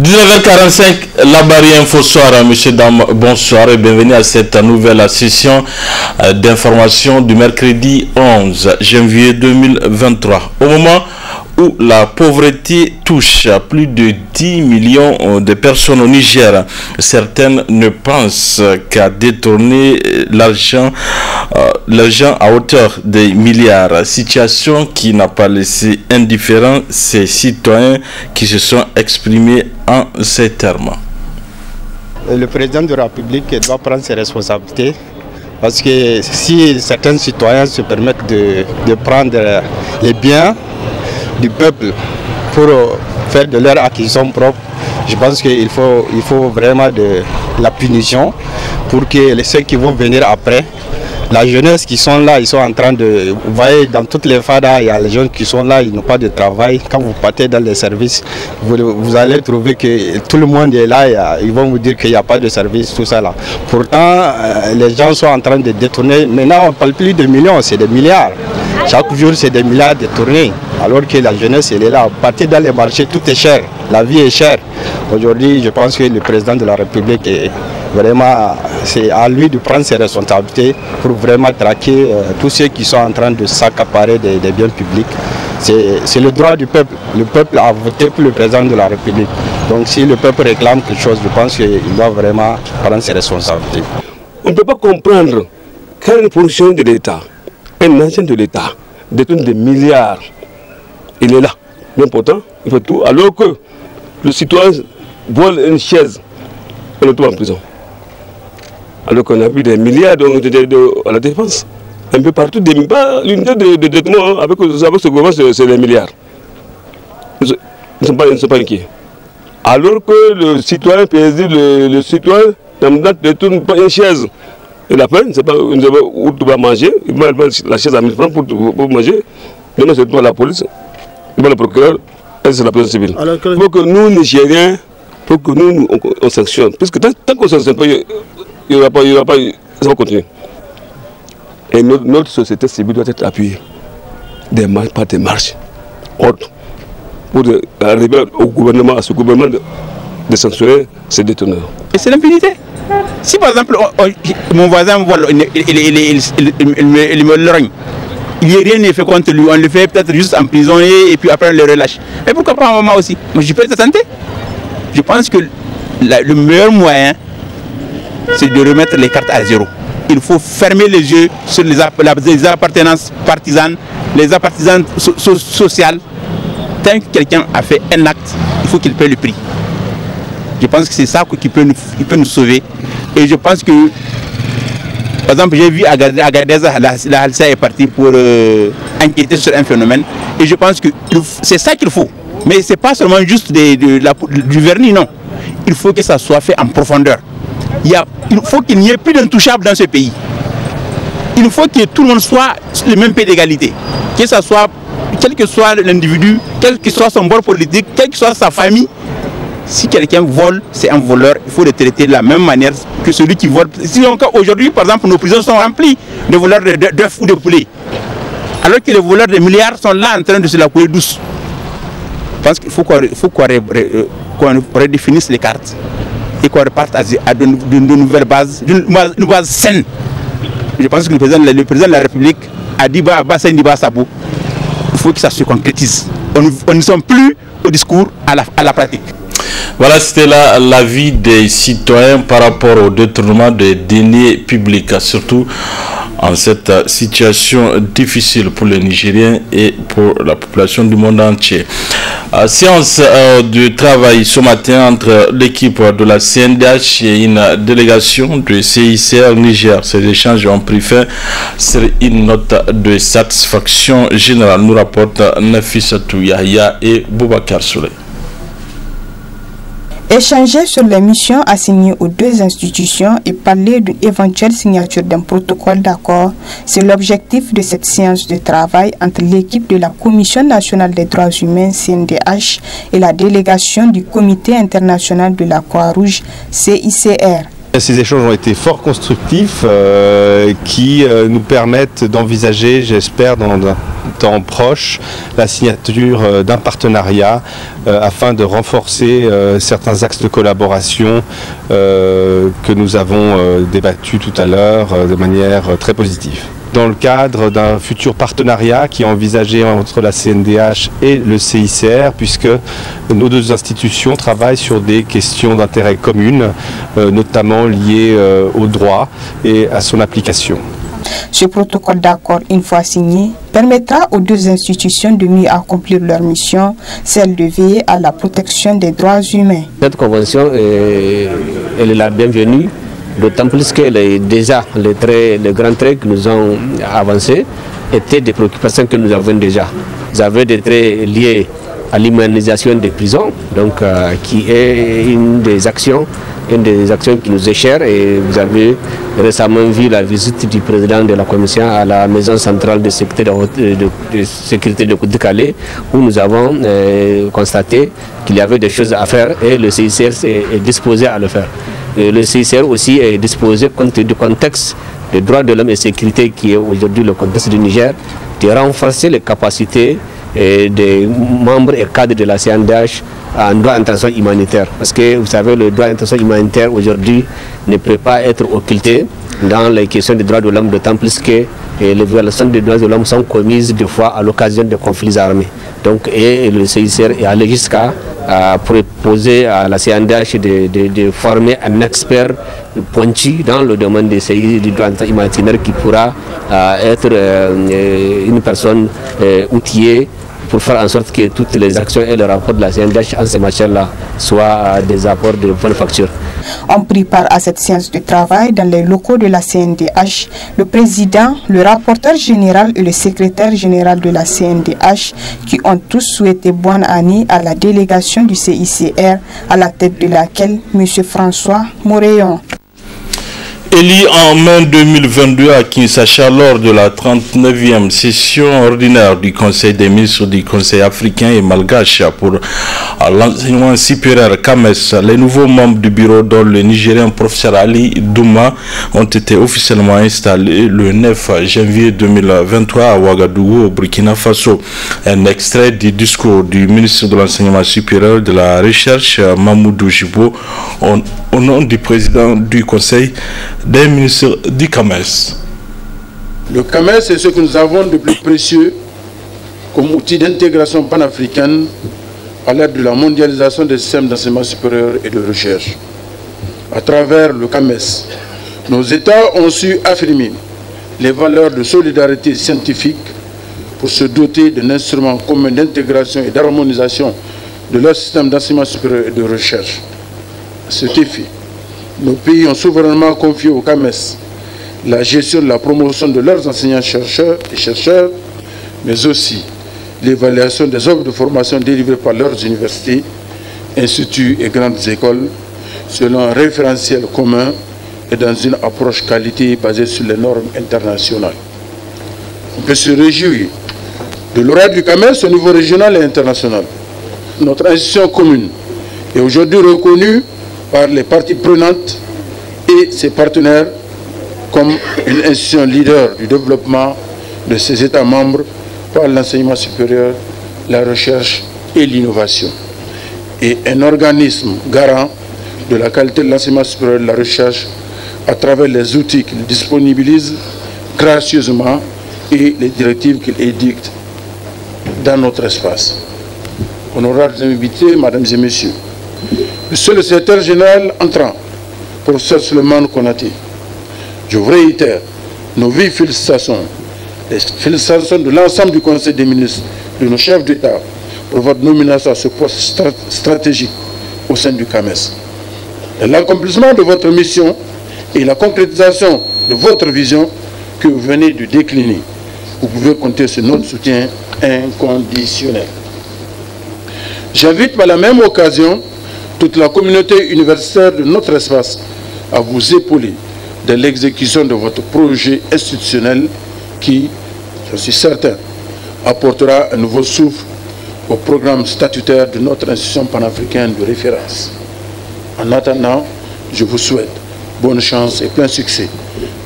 19h45, la barrière info soir, monsieur, dame, bonsoir et bienvenue à cette nouvelle session d'information du mercredi 11 janvier 2023. Au moment où la pauvreté touche à plus de 10 millions de personnes au Niger, certaines ne pensent qu'à détourner l'argent à hauteur des milliards. Situation qui n'a pas laissé indifférents ces citoyens qui se sont exprimés en ces termes. Le président de la République doit prendre ses responsabilités parce que si certains citoyens se permettent de prendre les biens du peuple pour faire de leur acquisition propre, je pense qu'il faut vraiment de la punition pour que ceux qui vont venir après, la jeunesse qui sont là, ils sont en train de... Vous voyez, dans toutes les fadas, il y a les jeunes qui sont là, ils n'ont pas de travail. Quand vous partez dans les services, vous allez trouver que tout le monde est là, ils vont vous dire qu'il n'y a pas de service, tout ça là. Pourtant, les gens sont en train de détourner. Maintenant, on ne parle plus de millions, c'est des milliards. Chaque jour, c'est des milliards détournés. Alors que la jeunesse, elle est là. Partez dans les marchés, tout est cher. La vie est chère. Aujourd'hui, je pense que le président de la République est vraiment, c'est à lui de prendre ses responsabilités pour vraiment traquer tous ceux qui sont en train de s'accaparer des biens publics. C'est le droit du peuple. Le peuple a voté pour le président de la République. Donc si le peuple réclame quelque chose, je pense qu'il doit vraiment prendre ses responsabilités. On ne peut pas comprendre qu'un fonctionnaire de l'État, un ancien de l'État, détourne des milliards. Il est là. Mais pourtant, il fait tout. Alors que le citoyen vole une chaise, on le trouve en prison. Alors qu'on a vu des milliards à la défense. Un peu partout, l'unité de détournement avec ce gouvernement, c'est des milliards. Ils ne sont pas inquiets. Alors que le citoyen paisible, le citoyen, ne détourne pas une chaise. Et la peine, c'est pas où tu vas manger, il va la chaise à 1000 francs pour manger. Maintenant, c'est toi la police, le procureur, c'est la prison civile. Il faut que nous, Nigériens, pour que nous, on sanctionne. Puisque tant qu'on ne sanctionne pas, il n'y aura pas, ça va continuer. Et notre société civile doit être appuyée par des marches hautes pour arriver au gouvernement, à ce gouvernement de sanctionner ces détourneurs. Et c'est l'impunité. Si par exemple, mon voisin me vole, il me lorgne, il n'y a rien fait contre lui, on le fait peut-être juste emprisonner et puis après on le relâche. Mais pourquoi pas moi aussi? Moi je peux être santé. Je pense que le meilleur moyen, c'est de remettre les cartes à zéro. Il faut fermer les yeux sur les appartenances partisanes, les appartenances sociales. Tant que quelqu'un a fait un acte, il faut qu'il paie le prix. Je pense que c'est ça qui peut nous sauver. Et je pense que, par exemple, j'ai vu à Gadeza, la Halsa est partie pour enquêter sur un phénomène. Et je pense que c'est ça qu'il faut. Mais ce n'est pas seulement juste du vernis, non. Il faut que ça soit fait en profondeur. Il faut qu'il n'y ait plus d'intouchables dans ce pays. Il faut que tout le monde soit sur le même pied d'égalité. Que ça soit, quel que soit l'individu, quel que soit son bord politique, quelle que soit sa famille. Si quelqu'un vole, c'est un voleur, il faut le traiter de la même manière que celui qui vole. Si aujourd'hui, par exemple, nos prisons sont remplies de voleurs d'œufs ou de poulets. Alors que les voleurs de milliards sont là en train de se la couler douce. Je pense qu'il faut qu'on redéfinisse les cartes et qu'on reparte à de nouvelles bases, une base saine. Je pense que le président de la République a dit il faut que ça se concrétise. On ne sommes plus au discours, à la pratique. Voilà, c'était là l'avis des citoyens par rapport au détournement des deniers publics, surtout en cette situation difficile pour les Nigériens et pour la population du monde entier. Séance de travail ce matin entre l'équipe de la CNDH et une délégation de CICR Niger. Ces échanges ont pris fin sur une note de satisfaction générale, nous rapporte Nafissatou Yahya et Boubacar Souley. Échanger sur les missions assignées aux deux institutions et parler d'une éventuelle signature d'un protocole d'accord, c'est l'objectif de cette séance de travail entre l'équipe de la Commission nationale des droits humains CNDH et la délégation du Comité international de la Croix-Rouge CICR. Ces échanges ont été fort constructifs qui nous permettent d'envisager, j'espère, dans un temps proche, la signature d'un partenariat afin de renforcer certains axes de collaboration que nous avons débattus tout à l'heure de manière très positive. Dans le cadre d'un futur partenariat qui est envisagé entre la CNDH et le CICR, puisque nos deux institutions travaillent sur des questions d'intérêt commun, notamment liées au droit et à son application. Ce protocole d'accord, une fois signé, permettra aux deux institutions de mieux accomplir leur mission, celle de veiller à la protection des droits humains. Cette convention, elle est la bienvenue. D'autant plus que les grands traits que nous avons avancés étaient des préoccupations que nous avons déjà. Vous avez des traits liés à l'humanisation des prisons, donc qui est une des actions qui nous est chère. Et vous avez récemment vu la visite du président de la commission à la maison centrale de sécurité de Calais, où nous avons constaté qu'il y avait des choses à faire et le CICR est disposé à le faire. Le CICR aussi est disposé, compte tenu du contexte des droits de l'homme et sécurité qui est aujourd'hui le contexte du Niger, de renforcer les capacités des membres et cadres de la CNDH en droit international humanitaire. Parce que vous savez, le droit international humanitaire aujourd'hui ne peut pas être occulté dans les questions des droits de l'homme, d'autant plus que les violations des droits de l'homme sont commises des fois à l'occasion de conflits armés. Donc, et le CICR est allé jusqu'à proposer à la CNDH de former un expert pointu dans le domaine du droit humanitaire qui pourra être une personne outillée pour faire en sorte que toutes les actions et les rapports de la CNDH en ces matières-là soient des apports de bonne facture. On prit part à cette séance de travail dans les locaux de la CNDH. Le président, le rapporteur général et le secrétaire général de la CNDH qui ont tous souhaité bonne année à la délégation du CICR à la tête de laquelle M. François Moréon. Élu en mai 2022 à Kinshasa lors de la 39e session ordinaire du Conseil des ministres du Conseil africain et malgache pour l'enseignement supérieur CAMES, les nouveaux membres du bureau dont le Nigérien professeur Ali Douma ont été officiellement installés le 9 janvier 2023 à Ouagadougou au Burkina Faso. Un extrait du discours du ministre de l'enseignement supérieur de la recherche Mamoudou Jibo au nom du président du Conseil des ministres du CAMES. Le CAMES est ce que nous avons de plus précieux comme outil d'intégration panafricaine à l'aide de la mondialisation des systèmes d'enseignement supérieur et de recherche. À travers le CAMES, nos États ont su affirmer les valeurs de solidarité scientifique pour se doter d'un instrument commun d'intégration et d'harmonisation de leur système d'enseignement supérieur et de recherche. À cet effet, nos pays ont souverainement confié au CAMES la gestion de la promotion de leurs enseignants-chercheurs et chercheurs, mais aussi l'évaluation des offres de formation délivrées par leurs universités, instituts et grandes écoles, selon un référentiel commun et dans une approche qualité basée sur les normes internationales. On peut se réjouir de l'horaire du CAMES au niveau régional et international. Notre institution commune est aujourd'hui reconnue par les parties prenantes et ses partenaires comme une institution leader du développement de ses États membres par l'enseignement supérieur, la recherche et l'innovation, et un organisme garant de la qualité de l'enseignement supérieur et de la recherche à travers les outils qu'il disponibilise gracieusement et les directives qu'il édicte dans notre espace. Honorables invités, mesdames et messieurs, Monsieur le secrétaire général entrant, professeur Suleiman Konaté, je vous réitère nos vives félicitations, les félicitations de l'ensemble du Conseil des ministres, de nos chefs d'État, pour votre nomination à ce poste stratégique au sein du CAMES. L'accomplissement de votre mission et la concrétisation de votre vision que vous venez de décliner, vous pouvez compter sur notre soutien inconditionnel. J'invite par la même occasion toute la communauté universitaire de notre espace à vous épauler dans l'exécution de votre projet institutionnel qui, je suis certain, apportera un nouveau souffle au programme statutaire de notre institution panafricaine de référence. En attendant, je vous souhaite bonne chance et plein succès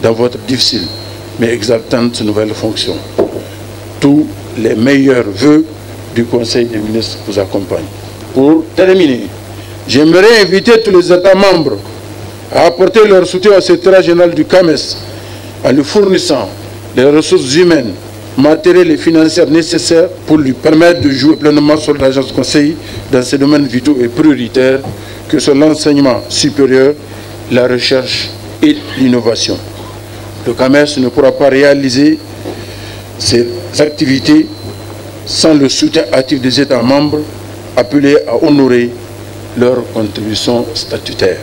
dans votre difficile mais exaltante nouvelle fonction. Tous les meilleurs vœux du Conseil des ministres vous accompagnent. Pour terminer, j'aimerais inviter tous les États membres à apporter leur soutien au secrétaire général du CAMES en lui fournissant les ressources humaines, matérielles et financières nécessaires pour lui permettre de jouer pleinement sur l'agence du Conseil dans ces domaines vitaux et prioritaires que sont l'enseignement supérieur, la recherche et l'innovation. Le CAMES ne pourra pas réaliser ses activités sans le soutien actif des États membres appelés à honorer leurs contributions statutaires.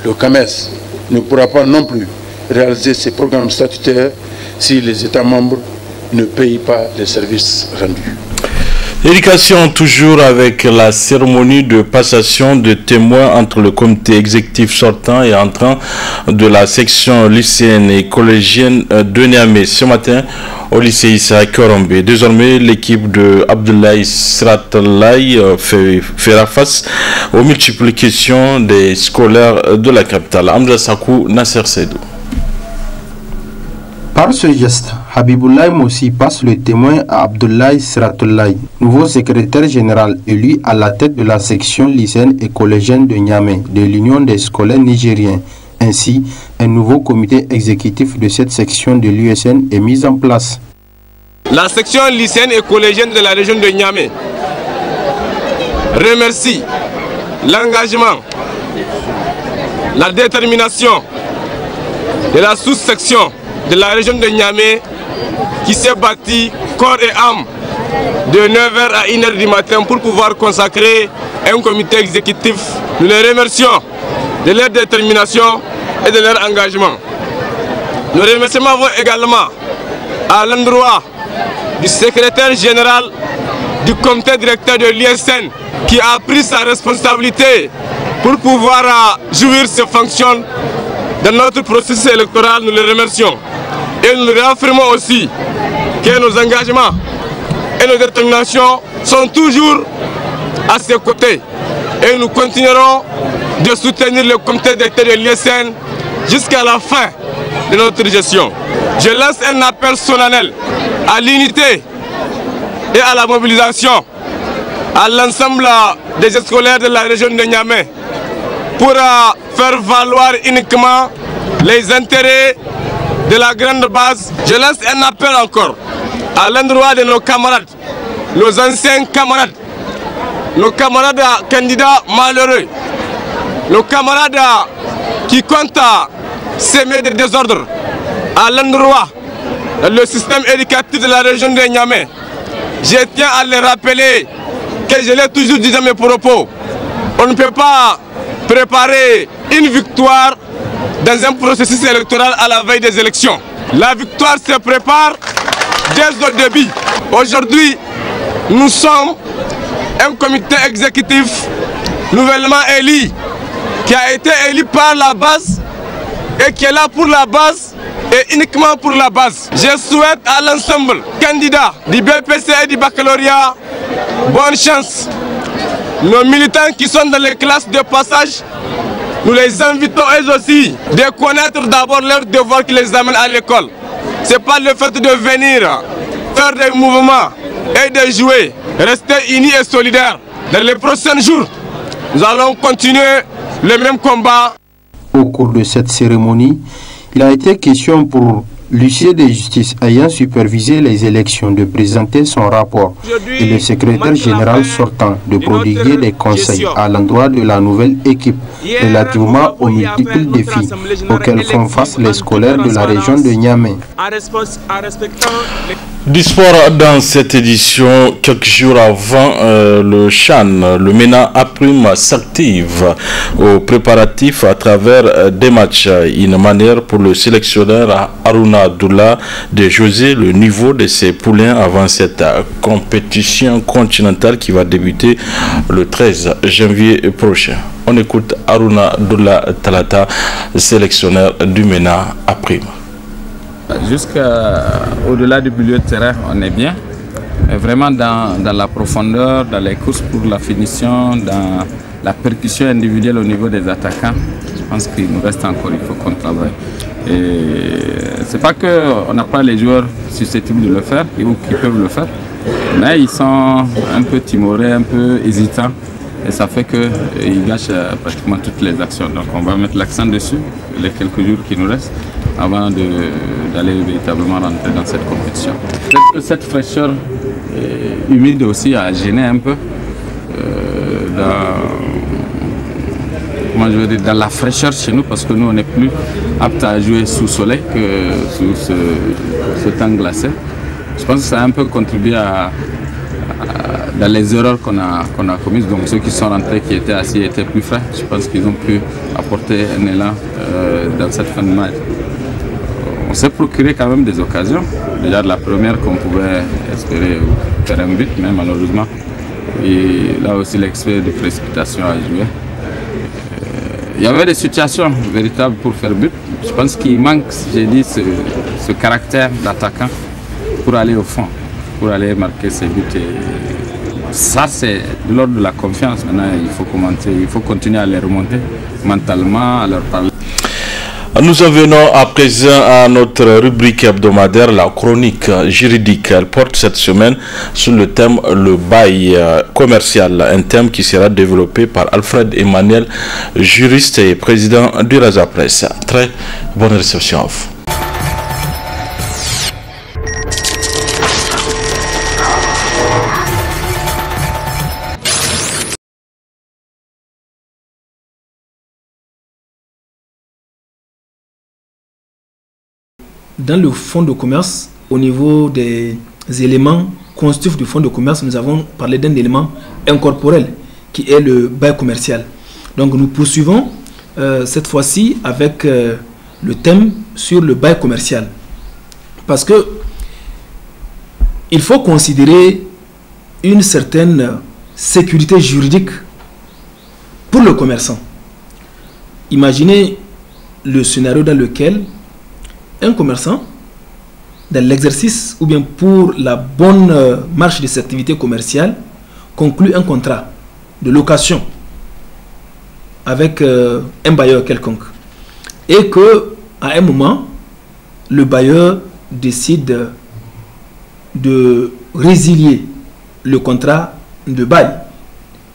Le CAMES ne pourra pas non plus réaliser ses programmes statutaires si les États membres ne payent pas les services rendus. Éducation, toujours avec la cérémonie de passation de témoins entre le comité exécutif sortant et entrant de la section lycéenne et collégienne de Niamey. Ce matin, au lycée Issa Korombe. Désormais, l'équipe de Abdoulaye Sratalaye fera face aux multiples questions des scolaires de la capitale. Amza Sakou, Nasser Seydou. Par ce geste, Habiboulaye Moussi passe le témoin à Abdoulaye Sratalaye, nouveau secrétaire général élu à la tête de la section lycéenne et collégienne de Niamey de l'Union des scolaires nigériens. Ainsi, un nouveau comité exécutif de cette section de l'USN est mis en place. La section lycéenne et collégienne de la région de Niamey remercie l'engagement, la détermination de la sous-section de la région de Niamey qui s'est bâtie corps et âme de 9h à 1h du matin pour pouvoir consacrer un comité exécutif. Nous les remercions de leur détermination et de leur engagement. Nous remercions également à l'endroit du secrétaire général du comité directeur de l'ISN qui a pris sa responsabilité pour pouvoir jouir ses fonctions dans notre processus électoral. Nous les remercions. Et nous réaffirmons aussi que nos engagements et nos déterminations sont toujours à ses côtés. Et nous continuerons de soutenir le comité directeur de l'ISN jusqu'à la fin de notre gestion. Je lance un appel solennel à l'unité et à la mobilisation à l'ensemble des scolaires de la région de Niamey pour faire valoir uniquement les intérêts de la grande base. Je lance un appel encore à l'endroit de nos camarades, nos anciens camarades, nos camarades candidats malheureux, nos camarades qui comptent semer des désordres à l'endroit du système éducatif de la région de Niamey. Je tiens à les rappeler que je l'ai toujours dit dans mes propos. On ne peut pas préparer une victoire dans un processus électoral à la veille des élections. La victoire se prépare dès le début. Aujourd'hui, nous sommes un comité exécutif nouvellement élu, qui a été élu par la base et qui est là pour la base et uniquement pour la base. Je souhaite à l'ensemble candidat du BPC et du baccalauréat bonne chance. Nos militants qui sont dans les classes de passage, nous les invitons eux aussi de connaître d'abord leurs devoirs qui les amènent à l'école. Ce n'est pas le fait de venir faire des mouvements et de jouer. Rester unis et solidaires. Dans les prochains jours, nous allons continuer le même combat. Au cours de cette cérémonie, il a été question pour l'huissier de justice ayant supervisé les élections de présenter son rapport et le secrétaire général sortant de prodiguer des conseils à l'endroit de la nouvelle équipe relativement aux multiples défis auxquels font face les scolaires de la région de Niamey. Du sport dans cette édition, quelques jours avant le CHAN, le MENA A' s'active aux préparatifs à travers des matchs. Une manière pour le sélectionneur Haruna Abdullah de juger le niveau de ses poulains avant cette compétition continentale qui va débuter le 13 janvier prochain. On écoute Haruna Abdullah Talata, sélectionneur du MENA A'. Jusqu'au-delà du milieu de terrain, on est bien. vraiment dans la profondeur, dans les courses pour la finition, dans la percussion individuelle au niveau des attaquants. Je pense qu'il nous reste encore, il faut qu'on travaille. Et c'est pas qu'on n'a pas les joueurs susceptibles de le faire ou qui peuvent le faire, mais ils sont un peu timorés, un peu hésitants. Et ça fait qu'ils gâchent pratiquement toutes les actions. Donc on va mettre l'accent dessus les quelques jours qui nous restent avant d'aller véritablement rentrer dans cette compétition. Cette fraîcheur humide aussi a gêné un peu dans la fraîcheur chez nous, parce que nous on est plus apte à jouer sous soleil que sous ce temps glacé. Je pense que ça a un peu contribué dans les erreurs qu'on a commises. Donc ceux qui sont rentrés, qui étaient assis, étaient plus frais. Je pense qu'ils ont pu apporter un élan dans cette fin de match. On s'est procuré quand même des occasions. Déjà de la première qu'on pouvait espérer faire un but, mais malheureusement. Et là aussi l'expert de précipitation a joué. Il y avait des situations véritables pour faire but. Je pense qu'il manque, j'ai dit, ce caractère d'attaquant pour aller au fond, pour aller marquer ses buts. Et ça, c'est de l'ordre de la confiance. Maintenant, il faut commenter, il faut continuer à les remonter mentalement, à leur parler. Nous en venons à présent à notre rubrique hebdomadaire, la chronique juridique. Elle porte cette semaine sur le thème le bail commercial, un thème qui sera développé par Alfred Emmanuel, juriste et président du Raza Presse. Très bonne réception à vous. Dans le fonds de commerce, au niveau des éléments constitutifs du fonds de commerce, nous avons parlé d'un élément incorporel qui est le bail commercial. Donc nous poursuivons cette fois-ci avec le thème sur le bail commercial. Parce que il faut considérer une certaine sécurité juridique pour le commerçant. Imaginez le scénario dans lequel un commerçant, dans l'exercice ou bien pour la bonne marche de cette activité commerciale, conclut un contrat de location avec un bailleur quelconque. Et que, à un moment, le bailleur décide de résilier le contrat de bail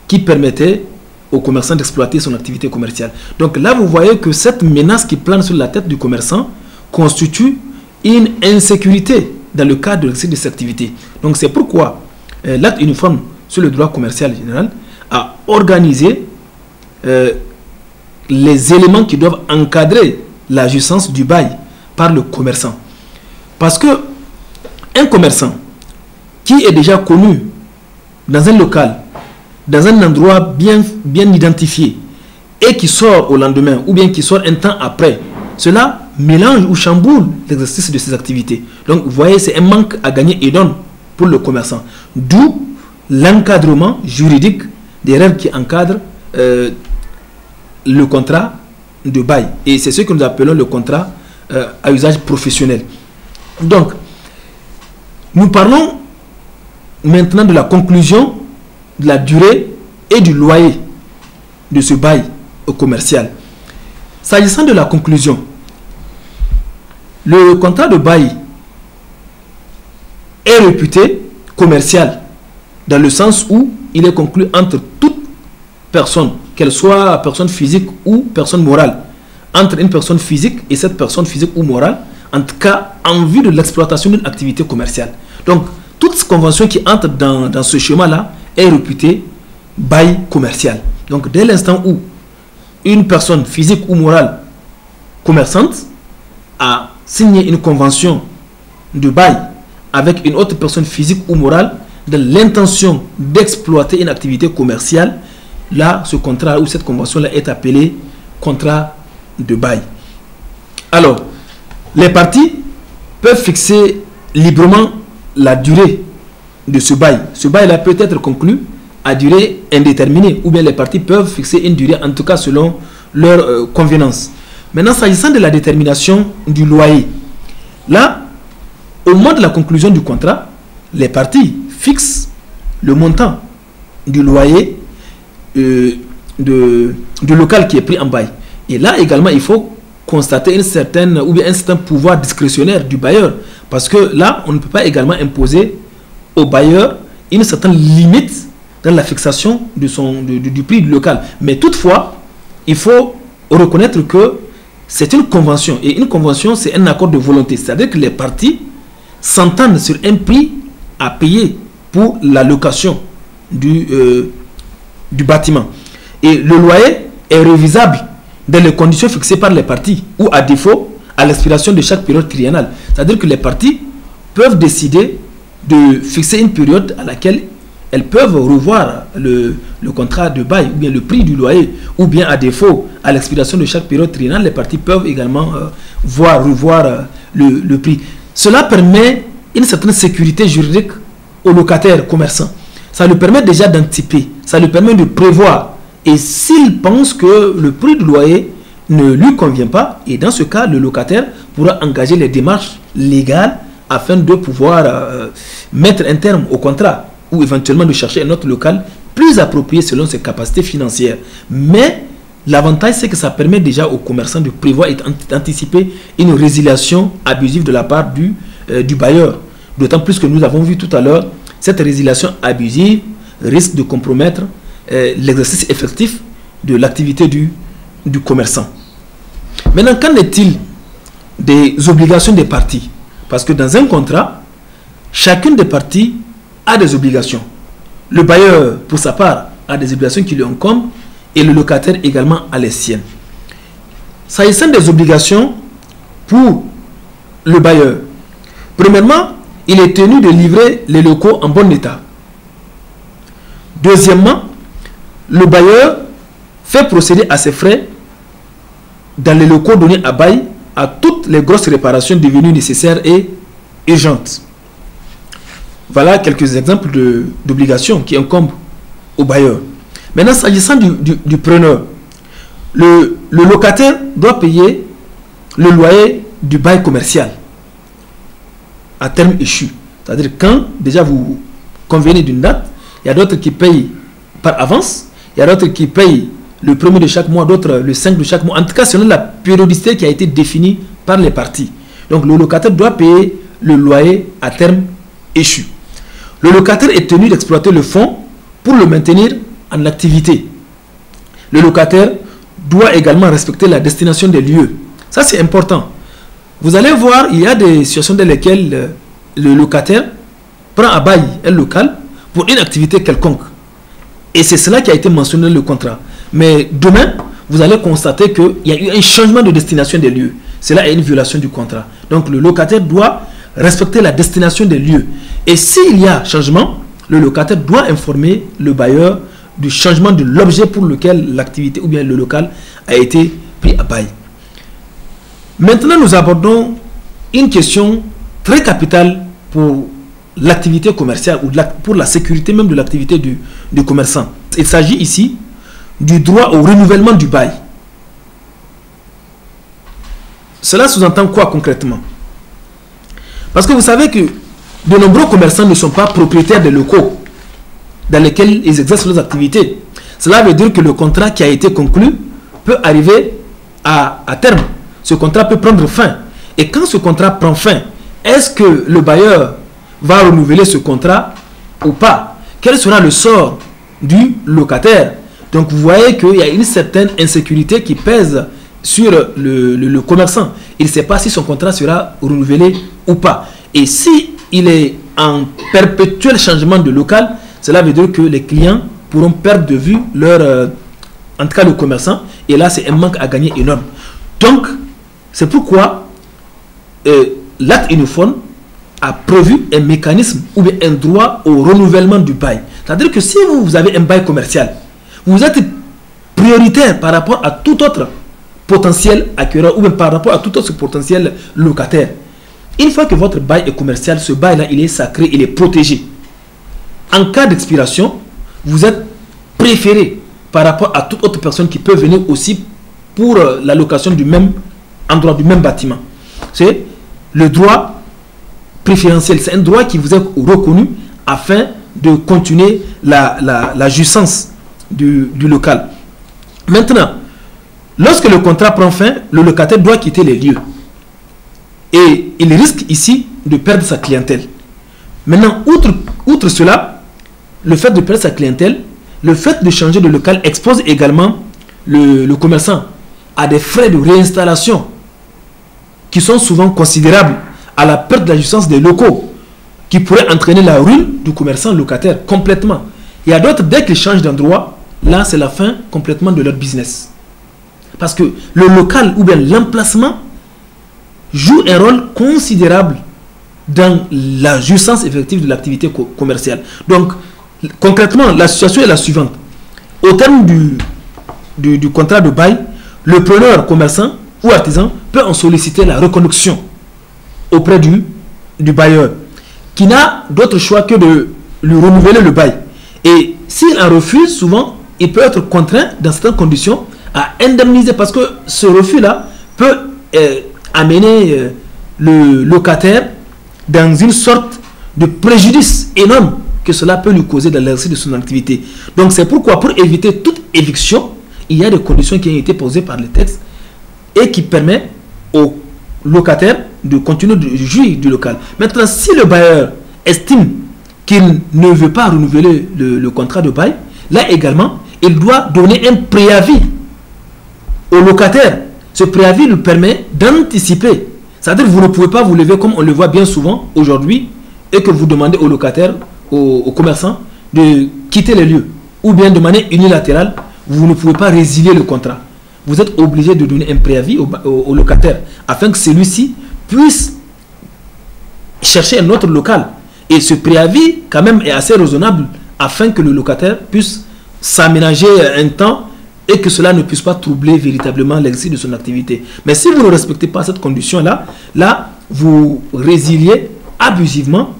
qui permettait au commerçant d'exploiter son activité commerciale. Donc là, vous voyez que cette menace qui plane sur la tête du commerçant constitue une insécurité dans le cadre de l'exercice de cette activité. Donc c'est pourquoi l'acte uniforme sur le droit commercial général a organisé les éléments qui doivent encadrer la jouissance du bail par le commerçant. Parce que un commerçant qui est déjà connu dans un local, dans un endroit bien identifié, et qui sort au lendemain ou bien qui sort un temps après, cela mélange ou chamboule l'exercice de ces activités. Donc vous voyez, c'est un manque à gagner et donne pour le commerçant. D'où l'encadrement juridique des règles qui encadrent le contrat de bail. Et c'est ce que nous appelons le contrat à usage professionnel. Donc, nous parlons maintenant de la conclusion, de la durée et du loyer de ce bail commercial. S'agissant de la conclusion, le contrat de bail est réputé commercial dans le sens où il est conclu entre toute personne, qu'elle soit personne physique ou personne morale, entre une personne physique et cette personne physique ou morale, en tout cas en vue de l'exploitation d'une activité commerciale. Donc, toute convention qui entre dans ce schéma-là est réputée bail commercial. Donc, dès l'instant où une personne physique ou morale commerçante a signé une convention de bail avec une autre personne physique ou morale dans l'intention d'exploiter une activité commerciale, là, ce contrat ou cette convention-là est appelée contrat de bail. Alors, les parties peuvent fixer librement la durée de ce bail. Ce bail-là peut être conclu à durée indéterminée, ou bien les parties peuvent fixer une durée, en tout cas selon leur convenance. Maintenant, s'agissant de la détermination du loyer, là, au moment de la conclusion du contrat, les parties fixe le montant du loyer du local qui est pris en bail. Et là également, il faut constater un certain pouvoir discrétionnaire du bailleur. Parce que là, on ne peut pas également imposer au bailleur une certaine limite dans la fixation du prix du local. Mais toutefois, il faut reconnaître que c'est une convention. Et une convention, c'est un accord de volonté. C'est-à-dire que les parties s'entendent sur un prix à payer pour la location du bâtiment. Et le loyer est révisable dans les conditions fixées par les parties ou à défaut à l'expiration de chaque période triennale. C'est-à-dire que les parties peuvent décider de fixer une période à laquelle elles peuvent revoir le contrat de bail ou bien le prix du loyer, ou bien à défaut à l'expiration de chaque période triennale, les parties peuvent également revoir le prix. Cela permet une certaine sécurité juridique aux locataires commerçants. Ça lui permet déjà d'anticiper, ça lui permet de prévoir. Et s'il pense que le prix du loyer ne lui convient pas, et dans ce cas, le locataire pourra engager les démarches légales afin de pouvoir mettre un terme au contrat ou éventuellement de chercher un autre local plus approprié selon ses capacités financières. Mais l'avantage, c'est que ça permet déjà aux commerçants de prévoir et d'anticiper une résiliation abusive de la part du bailleur. D'autant plus que nous avons vu tout à l'heure, cette résiliation abusive risque de compromettre l'exercice effectif de l'activité du commerçant. Maintenant, qu'en est-il des obligations des parties? Parce que dans un contrat, chacune des parties a des obligations. Le bailleur, pour sa part, a des obligations qui lui incombent et le locataire également a les siennes. S'agissant des obligations pour le bailleur, premièrement, il est tenu de livrer les locaux en bon état. Deuxièmement, le bailleur fait procéder à ses frais dans les locaux donnés à bail à toutes les grosses réparations devenues nécessaires et urgentes. Voilà quelques exemples d'obligations qui incombent au bailleur. Maintenant, s'agissant du preneur, le locataire doit payer le loyer du bail commercial à terme échu. C'est-à-dire quand déjà vous convenez d'une date, il y a d'autres qui payent par avance, il y a d'autres qui payent le 1er de chaque mois, d'autres le 5 de chaque mois. En tout cas, selon la périodicité qui a été définie par les parties. Donc le locataire doit payer le loyer à terme échu. Le locataire est tenu d'exploiter le fonds pour le maintenir en activité. Le locataire doit également respecter la destination des lieux. Ça, c'est important. Vous allez voir, il y a des situations dans lesquelles le locataire prend à bail un local pour une activité quelconque. Et c'est cela qui a été mentionné dans le contrat. Mais demain, vous allez constater qu'il y a eu un changement de destination des lieux. Cela est une violation du contrat. Donc le locataire doit respecter la destination des lieux. Et s'il y a changement, le locataire doit informer le bailleur du changement de l'objet pour lequel l'activité ou bien le local a été pris à bail. Maintenant, nous abordons une question très capitale pour l'activité commerciale ou pour la sécurité même de l'activité du commerçant. Il s'agit ici du droit au renouvellement du bail. Cela sous-entend quoi concrètement? Parce que vous savez que de nombreux commerçants ne sont pas propriétaires des locaux dans lesquels ils exercent leurs activités. Cela veut dire que le contrat qui a été conclu peut arriver à terme. Ce contrat peut prendre fin. Et quand ce contrat prend fin, est-ce que le bailleur va renouveler ce contrat ou pas? Quel sera le sort du locataire? Donc vous voyez qu'il y a une certaine insécurité qui pèse sur le commerçant. Il ne sait pas si son contrat sera renouvelé ou pas. Et si il est en perpétuel changement de local, cela veut dire que les clients pourront perdre de vue en tout cas le commerçant. Et là, c'est un manque à gagner énorme. Donc, c'est pourquoi l'acte uniforme a prévu un mécanisme ou bien un droit au renouvellement du bail. C'est-à-dire que si vous avez un bail commercial, vous êtes prioritaire par rapport à tout autre potentiel acquéreur ou même par rapport à tout autre potentiel locataire. Une fois que votre bail est commercial, ce bail-là, il est sacré, il est protégé. En cas d'expiration, vous êtes préféré par rapport à toute autre personne qui peut venir aussi pour la location du même endroit, du même bâtiment. C'est le droit préférentiel. C'est un droit qui vous est reconnu afin de continuer la jouissance du local. Maintenant, lorsque le contrat prend fin, le locataire doit quitter les lieux. Et il risque ici de perdre sa clientèle. Maintenant, outre cela, le fait de perdre sa clientèle, le fait de changer de local expose également le commerçant à des frais de réinstallation qui sont souvent considérables, à la perte de la jouissance des locaux, qui pourrait entraîner la ruine du commerçant locataire complètement. Il y a d'autres, dès qu'ils changent d'endroit, là c'est la fin complètement de leur business. Parce que le local ou bien l'emplacement joue un rôle considérable dans la jouissance effective de l'activité commerciale. Donc, concrètement, la situation est la suivante. Au terme du contrat de bail, le preneur commerçant ou artisan peut en solliciter la reconduction auprès du bailleur, qui n'a d'autre choix que de lui renouveler le bail. Et s'il en refuse, souvent, il peut être contraint, dans certaines conditions, à indemniser, parce que ce refus-là peut amener le locataire dans une sorte de préjudice énorme que cela peut lui causer dans l'exercice de son activité. Donc c'est pourquoi, pour éviter toute éviction, il y a des conditions qui ont été posées par le texte et qui permettent au locataire de continuer de jouir du local. Maintenant, si le bailleur estime qu'il ne veut pas renouveler le contrat de bail, là également, il doit donner un préavis au locataire. Ce préavis lui permet d'anticiper. C'est-à-dire que vous ne pouvez pas vous lever comme on le voit bien souvent aujourd'hui et que vous demandez au locataire, au commerçant, de quitter les lieux. Ou bien de manière unilatérale, vous ne pouvez pas résilier le contrat. Vous êtes obligé de donner un préavis au locataire afin que celui-ci puisse chercher un autre local. Et ce préavis, quand même, est assez raisonnable afin que le locataire puisse s'aménager un temps et que cela ne puisse pas troubler véritablement l'exercice de son activité. Mais si vous ne respectez pas cette condition-là, là, vous résiliez abusivement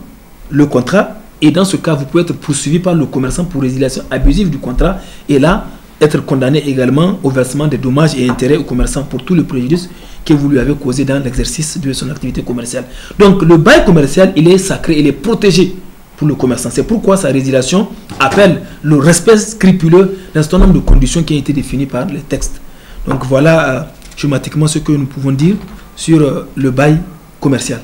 le contrat et dans ce cas, vous pouvez être poursuivi par le commerçant pour résiliation abusive du contrat et là, être condamné également au versement des dommages et intérêts au commerçant pour tout le préjudice que vous lui avez causé dans l'exercice de son activité commerciale. Donc, le bail commercial, il est sacré, il est protégé pour le commerçant. C'est pourquoi sa résiliation appelle le respect scrupuleux d'un certain nombre de conditions qui ont été définies par les textes. Donc voilà schématiquement ce que nous pouvons dire sur le bail commercial.